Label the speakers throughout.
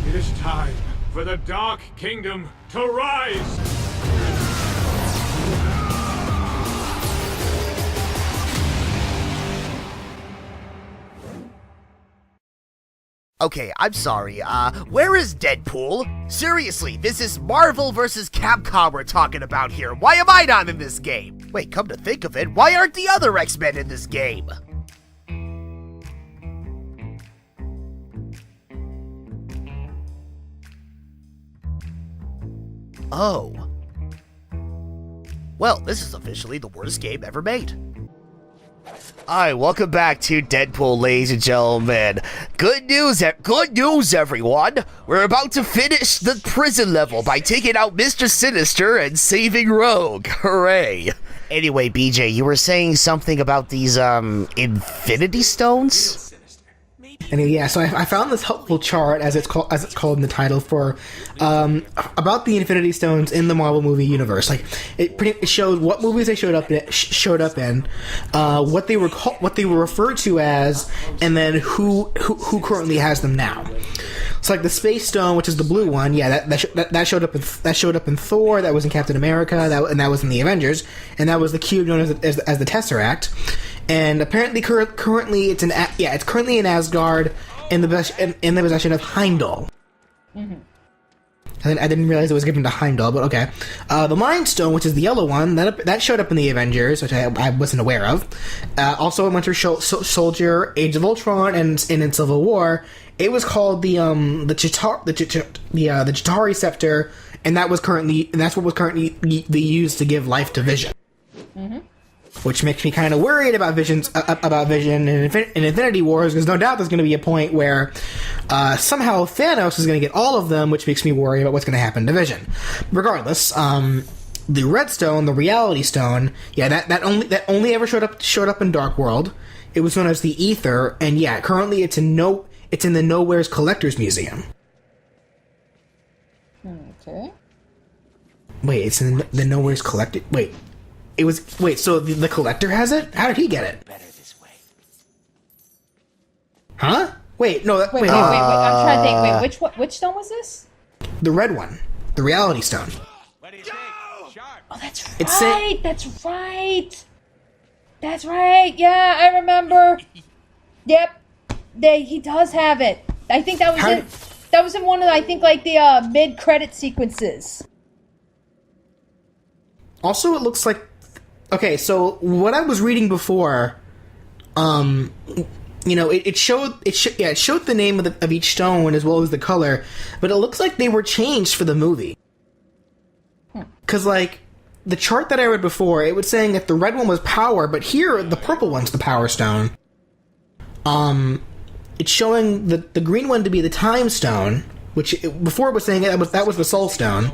Speaker 1: It is time for the Dark Kingdom to rise!
Speaker 2: Okay, I'm sorry, where is Deadpool? Seriously, this is Marvel vs. Capcom we're talking about here. Why am I not in this game? Wait, come to think of it, why aren't the other X-Men in this game? Oh. Well, this is officially the worst game ever made. Alright, welcome back to Deadpool, ladies and gentlemen. Good news, everyone! We're about to finish the prison level by taking out Mr. Sinister and saving Rogue. Hooray! Anyway, BJ, you were saying something about these, Infinity Stones?
Speaker 3: Anyway, yeah, so I found this helpful chart, as it's called in the title, for about the Infinity Stones in the Marvel movie universe. Like, it showed what movies they showed up in, what they were referred to as, and then who currently has them now. So, like the Space Stone, which is the blue one, yeah, that showed up in Thor. That was in Captain America. And that was in the Avengers, and that was the cube known as the Tesseract. And apparently, currently it's currently in Asgard in the possession of Heimdall. Mm-hmm. I didn't realize it was given to Heimdall, but okay. The Mind Stone, which is the yellow one, that showed up in the Avengers, which I wasn't aware of. Also in Winter Soldier, Age of Ultron, and in Civil War, it was called the Chitauri Scepter, and that's what was currently used to give life to Vision. Mm-hmm. Which makes me kind of worried about Vision in Infinity Wars, because no doubt there's going to be a point where somehow Thanos is going to get all of them, which makes me worry about what's going to happen to Vision. Regardless, the Red Stone, the Reality Stone, yeah, that only ever showed up in Dark World. It was known as the Ether, and yeah, currently it's in the Nowhere's Collector's Museum.
Speaker 4: Okay.
Speaker 3: Wait, it's in the Nowhere's Collector. So the Collector has it? How did he get it?
Speaker 5: Better this way.
Speaker 3: Huh? Wait, no.
Speaker 4: Wait. I'm trying to think. Wait, which stone was this?
Speaker 3: The red one, the Reality Stone.
Speaker 5: What do you think? Sharp.
Speaker 4: Oh, that's right. That's right. Yeah, I remember. Yep. He does have it. I think that was in one of the mid-credit sequences.
Speaker 3: Also, it looks like. Okay, so what I was reading before, it showed the name of each stone as well as the color, but it looks like they were changed for the movie. Because, like, the chart that I read before, it was saying that the red one was power, but here, the purple one's the power stone. It's showing the green one to be the time stone, which, before it was saying that was the soul stone.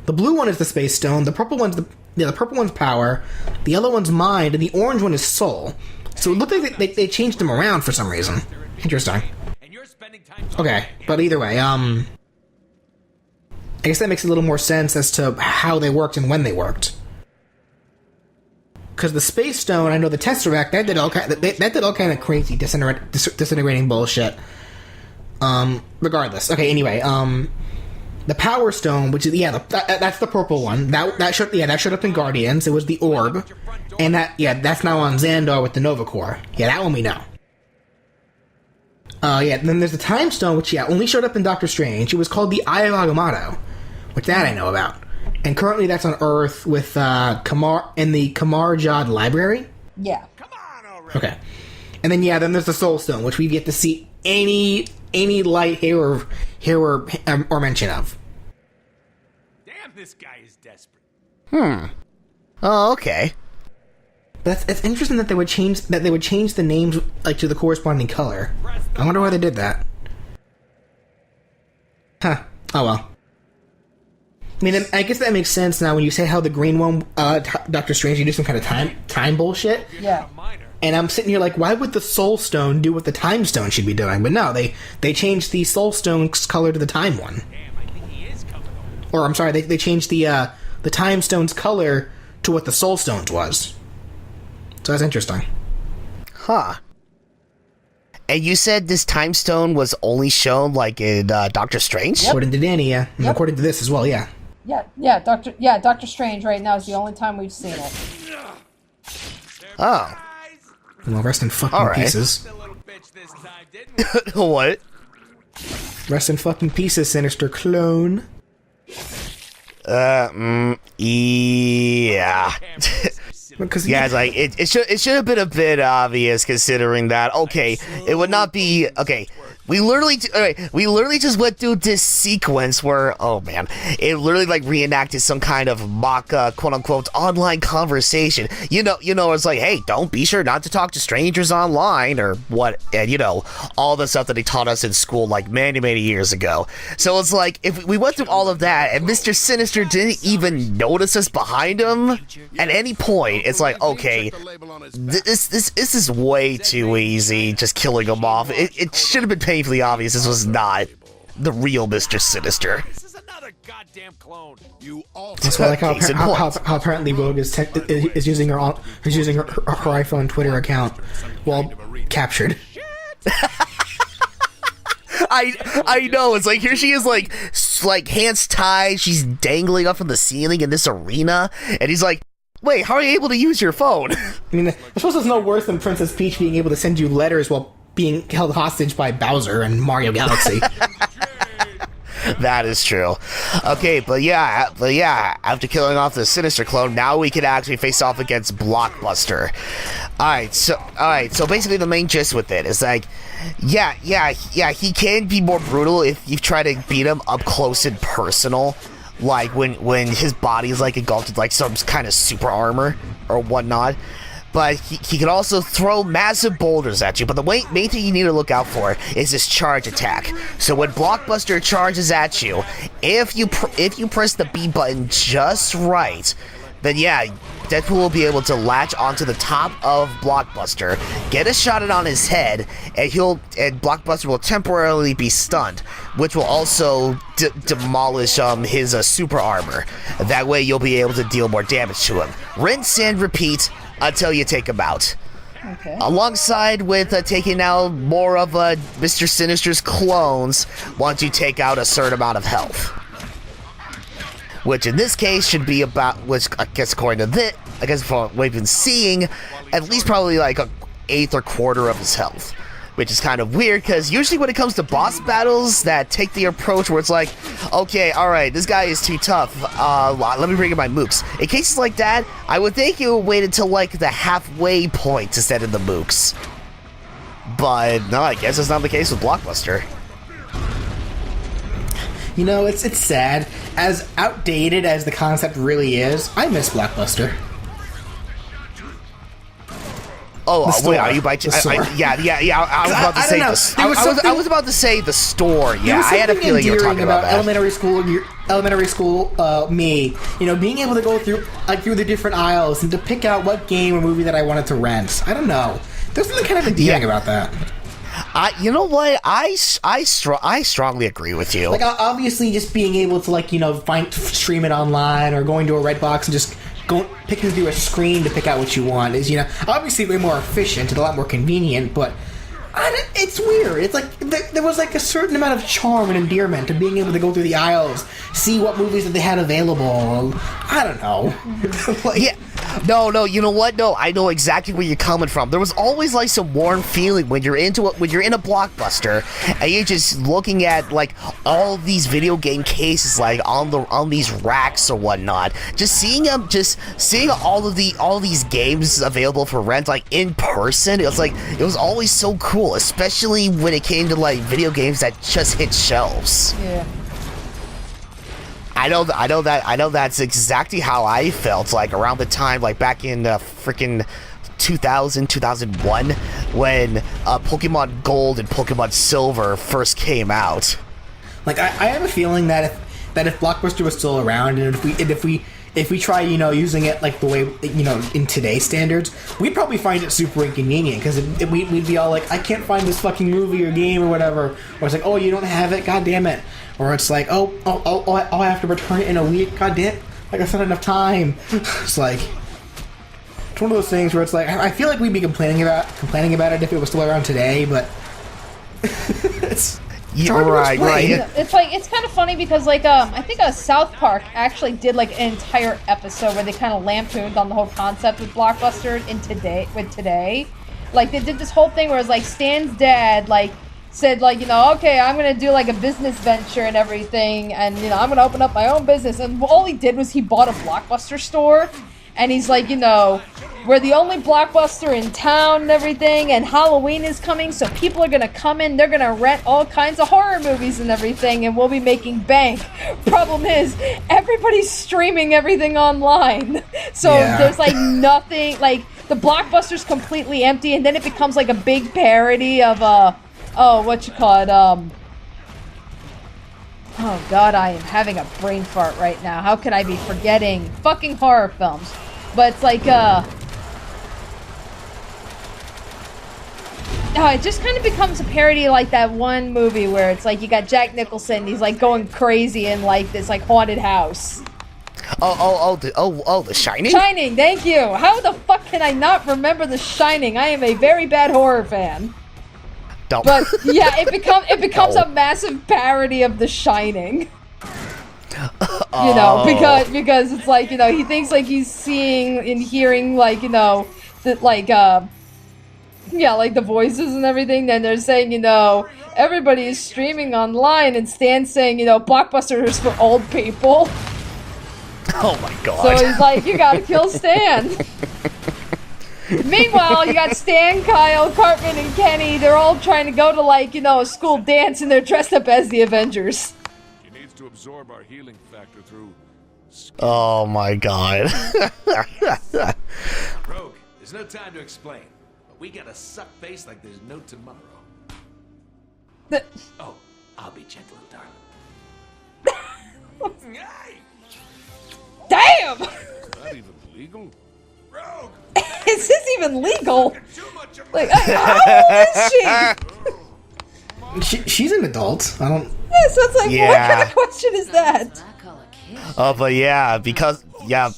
Speaker 3: The blue one is the space stone, the purple one's the purple one's power, the yellow one's mind, and the orange one is soul. So it looked like they changed them around for some reason. Interesting. Okay, but either way, I guess that makes a little more sense as to how they worked and when they worked. Because the Space Stone, I know the Tesseract, that did all kind of crazy disintegrating bullshit. Regardless. Okay, anyway, the Power Stone, which is that's the purple one. That showed up in Guardians. It was the orb, and that's now on Xandar with the Nova Corps. Yeah, that one we know. And then there's the Time Stone, which only showed up in Doctor Strange. It was called the Eye of Agamotto, which that I know about. And currently that's on Earth with Kamar in the Kamar Jad Library.
Speaker 4: Yeah.
Speaker 5: Come on already.
Speaker 3: Okay. And then then there's the Soul Stone, which we've yet to see any light here or mention of.
Speaker 5: Damn, this guy is desperate.
Speaker 2: Oh, okay.
Speaker 3: But it's interesting that they would change the names to the corresponding color. I wonder why they did that. Huh. Oh well. I mean, I guess that makes sense now when you say how the green one, Doctor Strange, you do some kind of time bullshit.
Speaker 4: Yeah.
Speaker 3: And I'm sitting here like, why would the Soul Stone do what the Time Stone should be doing? But no, they changed the Soul Stone's color to the Time one.
Speaker 5: Damn, I think he is coming over.
Speaker 3: Or I'm sorry, they changed the Time Stone's color to what the Soul Stone's was. So that's interesting.
Speaker 2: Huh. And you said this time stone was only shown like in Doctor Strange?
Speaker 3: According to Danny, yeah. And
Speaker 4: Yep.
Speaker 3: according to this as well, yeah.
Speaker 4: Doctor Strange right now is the only time we've seen it.
Speaker 2: Oh.
Speaker 3: Well, rest in fucking
Speaker 2: Alright.
Speaker 3: pieces.
Speaker 5: The little bitch this time, didn't we?
Speaker 2: What?
Speaker 3: Rest in fucking pieces, Sinister clone.
Speaker 2: Yeah.
Speaker 3: Because
Speaker 2: Yeah, it's like it should have been a bit obvious considering that. Okay, it would not be okay. We literally just went through this sequence where, oh man, it literally like reenacted some kind of mock quote unquote online conversation. You know, it's like, hey, don't be sure not to talk to strangers online or what, and you know, all the stuff that they taught us in school like many years ago. So it's like if we went through all of that and Mr. Sinister didn't even notice us behind him at any point, it's like, okay, this is way too easy, just killing him off. It should have been painfully obvious this was not the real Mr. Sinister.
Speaker 5: This is another goddamn clone. You all.
Speaker 3: That's why, like how,
Speaker 2: Case in
Speaker 3: how
Speaker 2: point.
Speaker 3: apparently Rogue is using her iPhone Twitter account while captured.
Speaker 2: I know, it's like here she is like hands tied, she's dangling up from the ceiling in this arena, and he's like, wait, how are you able to use your phone?
Speaker 3: I mean, I suppose it's no worse than Princess Peach being able to send you letters while being held hostage by Bowser and Mario Galaxy.
Speaker 2: That is true. Okay, but yeah, after killing off the Sinister clone, now we can actually face off against Blockbuster. Alright, so basically the main gist with it is like, yeah, he can be more brutal if you try to beat him up close and personal, like when his body is like engulfed with like some kind of super armor or whatnot. But he can also throw massive boulders at you. But the main thing you need to look out for is his charge attack. So when Blockbuster charges at you, if you press the B button just right, then yeah, Deadpool will be able to latch onto the top of Blockbuster, get a shot on his head, and Blockbuster will temporarily be stunned, which will also demolish his super armor. That way you'll be able to deal more damage to him. Rinse and repeat until you take him out.
Speaker 4: Okay.
Speaker 2: Alongside with taking out more of Mr. Sinister's clones once you take out a certain amount of health. Which in this case should be about, which I guess according to this, I guess from what we've been seeing, at least probably like an eighth or quarter of his health. Which is kind of weird, because usually when it comes to boss battles that take the approach where it's like, okay, alright, this guy is too tough, let me bring in my mooks. In cases like that, I would think it would wait until like the halfway point to set in the mooks. But no, I guess it's not the case with Blockbuster.
Speaker 3: You know, it's sad. As outdated as the concept really is, I miss Blockbuster.
Speaker 2: Oh,
Speaker 3: The store.
Speaker 2: wait, are you by
Speaker 3: The store.
Speaker 2: yeah, I was about to
Speaker 3: I
Speaker 2: say
Speaker 3: don't know.
Speaker 2: this.
Speaker 3: There was
Speaker 2: I was about to say the store.
Speaker 3: There
Speaker 2: Yeah,
Speaker 3: was
Speaker 2: I had a
Speaker 3: something
Speaker 2: feeling you were
Speaker 3: endearing
Speaker 2: talking about that.
Speaker 3: elementary school me. You know, being able to go through the different aisles and to pick out what game or movie that I wanted to rent. I don't know. There's something kind of endearing about that.
Speaker 2: You know what? I strongly agree with you.
Speaker 3: Like obviously, just being able to stream it online or going to a Redbox and just picking through a screen to pick out what you want is, obviously way more efficient and a lot more convenient, but it's weird. It's like there was like a certain amount of charm and endearment to being able to go through the aisles, see what movies that they had available. I don't know.
Speaker 2: Yeah. No, you know what? No, I know exactly where you're coming from. There was always like some warm feeling when you're in a Blockbuster and you're just looking at like all these video game cases like on these racks or whatnot. Just seeing all these games available for rent like in person. It was always so cool, especially when it came to like video games that just hit shelves.
Speaker 4: Yeah.
Speaker 2: I know that's exactly how I felt like around the time like back in freaking 2001 when Pokemon Gold and Pokemon Silver first came out.
Speaker 3: Like I have a feeling that if Blockbuster was still around and if we try using it like the way in today's standards, we'd probably find it super inconvenient because we'd be all like, I can't find this fucking movie or game or whatever, or it's like, oh, you don't have it, god damn it, or it's like, oh I have to return it in a week, god damn, like that's not enough time. It's like it's one of those things where it's like I feel like we'd be complaining about it if it was still around today, but
Speaker 2: You're right.
Speaker 4: It's kind of funny because I think South Park actually did like an entire episode where they kind of lampooned on the whole concept with Blockbuster today. Like they did this whole thing where it's like Stan's dad like said like, okay, I'm gonna do like a business venture and everything, and I'm gonna open up my own business, and all he did was he bought a Blockbuster store, and he's like, we're the only Blockbuster in town and everything, and Halloween is coming, so people are gonna come in, they're gonna rent all kinds of horror movies and everything, and we'll be making bank. Problem is, everybody's streaming everything online, so there's like nothing, like the Blockbuster's completely empty, and then it becomes like a big parody of oh god, I am having a brain fart right now. How could I be forgetting fucking horror films? But it's like it just kind of becomes a parody like that one movie where it's like you got Jack Nicholson, he's like going crazy in like this like haunted house.
Speaker 2: The Shining?
Speaker 4: Shining, thank you. How the fuck can I not remember The Shining? I am a very bad horror fan.
Speaker 2: Don't.
Speaker 4: But yeah, it becomes a massive parody of The Shining. Because it's like, he thinks like he's seeing and hearing like, that like like the voices and everything. Then they're saying, everybody is streaming online, and Stan's saying, Blockbuster is for old people.
Speaker 2: Oh my god.
Speaker 4: So he's like, you gotta kill Stan. Meanwhile, you got Stan, Kyle, Cartman, and Kenny. They're all trying to go to like, a school dance, and they're dressed up as the Avengers.
Speaker 5: He needs to absorb our healing factor through.
Speaker 2: Oh my god.
Speaker 5: Rogue, there's no time to explain. But we gotta suck face like there's no tomorrow. Oh, I'll be gentle, darling. Hey!
Speaker 4: Damn!
Speaker 5: Is that even legal? Rogue!
Speaker 4: Is this even legal?
Speaker 5: Too much of
Speaker 4: Like, how old is she?
Speaker 3: She's an adult. I don't.
Speaker 4: Yeah, so it's like, what kind of question is that?
Speaker 2: But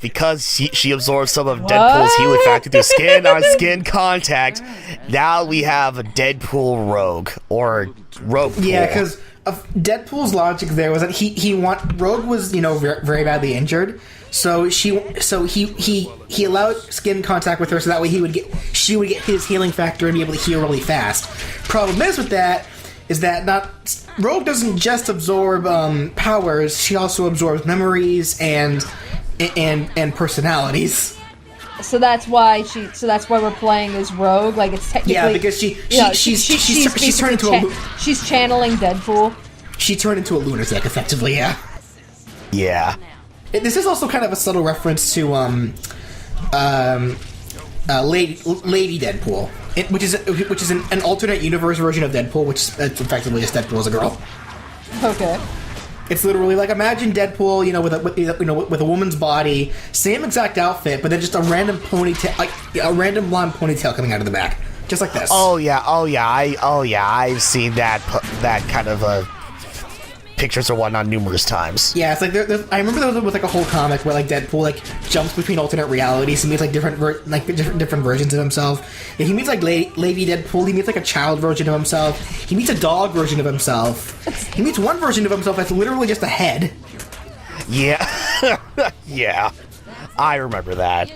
Speaker 2: because she absorbed some of Deadpool's healing factor through skin-on-skin contact, now we have a Deadpool Rogue, or Roguepool.
Speaker 3: Yeah, because Deadpool's logic there was that Rogue was very badly injured, so he allowed skin contact with her so that way she would get his healing factor and be able to heal really fast. Problem is that Rogue doesn't just absorb powers; she also absorbs memories and personalities.
Speaker 4: So that's why we're playing as Rogue. Like it's technically
Speaker 3: because she's turned into
Speaker 4: she's channeling Deadpool.
Speaker 3: She turned into a lunatic, effectively. Yeah.
Speaker 2: Yeah.
Speaker 3: This is also kind of a subtle reference to Lady Deadpool, which is an alternate universe version of Deadpool, which is effectively just Deadpool as a girl.
Speaker 4: Okay.
Speaker 3: It's literally like, imagine Deadpool, with a woman's body, same exact outfit, but then just a random ponytail, like a random blonde ponytail coming out of the back, just like this.
Speaker 2: Oh yeah, I've seen that kind of pictures or whatnot numerous times.
Speaker 3: Yeah, it's like I remember there was like a whole comic where like Deadpool like jumps between alternate realities and meets like different versions of himself. Yeah, he meets like Lady Deadpool. He meets like a child version of himself. He meets a dog version of himself. He meets one version of himself that's literally just a head.
Speaker 2: Yeah, yeah, I remember that.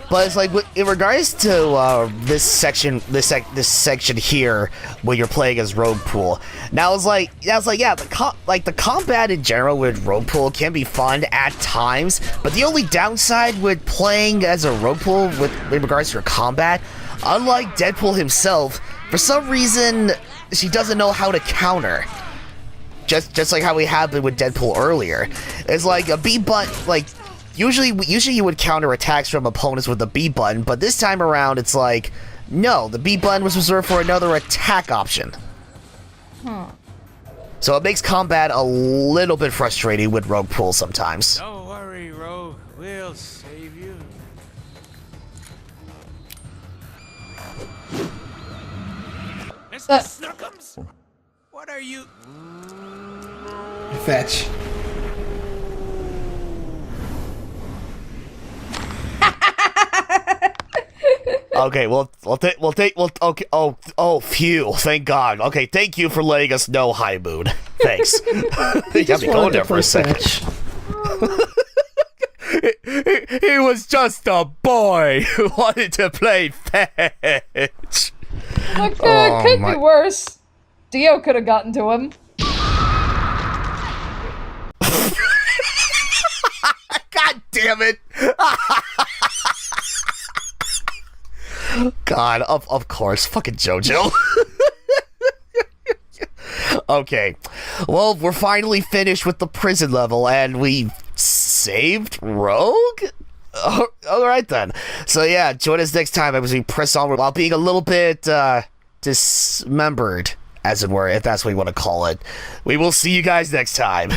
Speaker 2: But it's like in regards to this section here when you're playing as Roguepool. Now the combat in general with Roguepool can be fun at times, but the only downside with playing as a Roguepool in regards to your combat, unlike Deadpool himself, for some reason she doesn't know how to counter. Just like how we happened with Deadpool earlier. It's like a B button, like. Usually you would counter attacks from opponents with the B button, but this time around it's like, no, the B button was reserved for another attack option. So it makes combat a little bit frustrating with Roguepool sometimes.
Speaker 5: Don't worry, Rogue. We'll save you. Mr. Snookums? What are you...
Speaker 3: Fetch.
Speaker 2: Okay, okay, phew, thank God. Okay, thank you for letting us know, High Moon. Thanks. You got me going there for a second. He was just a boy who wanted to play fetch.
Speaker 4: Look, it could be worse. Dio could have gotten to him.
Speaker 2: God damn it! God, of course, fucking JoJo. Okay, well, we're finally finished with the prison level, and we saved Rogue? Alright then. So yeah, join us next time as we press on while being a little bit, dismembered, as it were, if that's what you want to call it. We will see you guys next time.